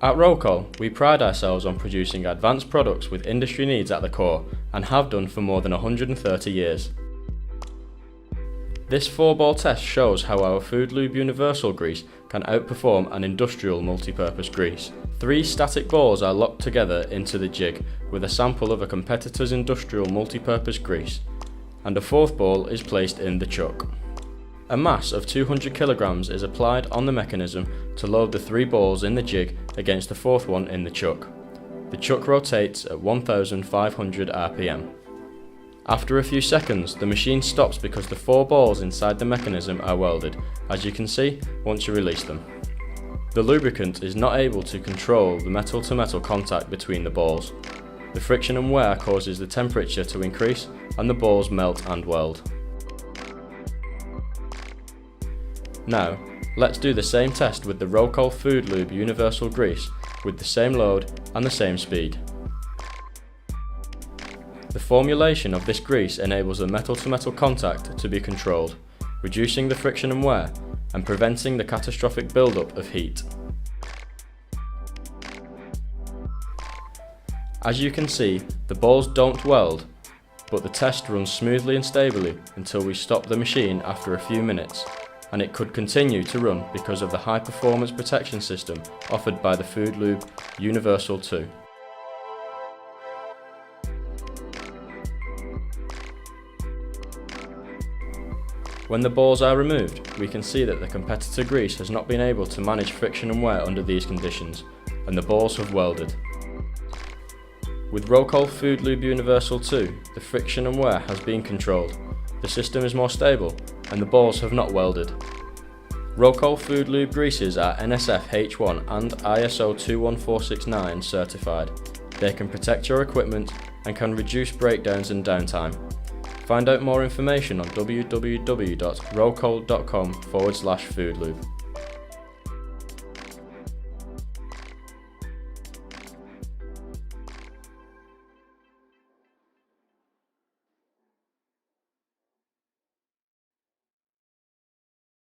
At Rocol, we pride ourselves on producing advanced products with industry needs at the core, and have done for more than 130 years. This 4-ball test shows how our FOODLUBE Universal grease can outperform an industrial multi-purpose grease. 3 static balls are locked together into the jig with a sample of a competitor's industrial multi-purpose grease, and a 4th ball is placed in the chuck. A mass of 200 kg is applied on the mechanism to load the 3 balls in the jig against the 4th one in the chuck. The chuck rotates at 1500 RPM. After a few seconds, the machine stops because the 4 balls inside the mechanism are welded, as you can see once you release them. The lubricant is not able to control the metal-to-metal contact between the balls. The friction and wear causes the temperature to increase and the balls melt and weld. Now, let's do the same test with the Rocol FOODLUBE Universal grease with the same load and the same speed. The formulation of this grease enables the metal-to-metal contact to be controlled, reducing the friction and wear and preventing the catastrophic build-up of heat. As you can see, the balls don't weld, but the test runs smoothly and stably until we stop the machine after a few minutes, and it could continue to run because of the high performance protection system offered by the FOODLUBE Universal 2. When the balls are removed, we can see that the competitor grease has not been able to manage friction and wear under these conditions, and the balls have welded. With Rocol FOODLUBE Universal 2, the friction and wear has been controlled, the system is more stable, and the balls have not welded. Rocol FOODLUBE greases are NSF H1 and ISO 21469 certified. They can protect your equipment and can reduce breakdowns and downtime. Find out more information on www.rocol.com/FOODLUBE.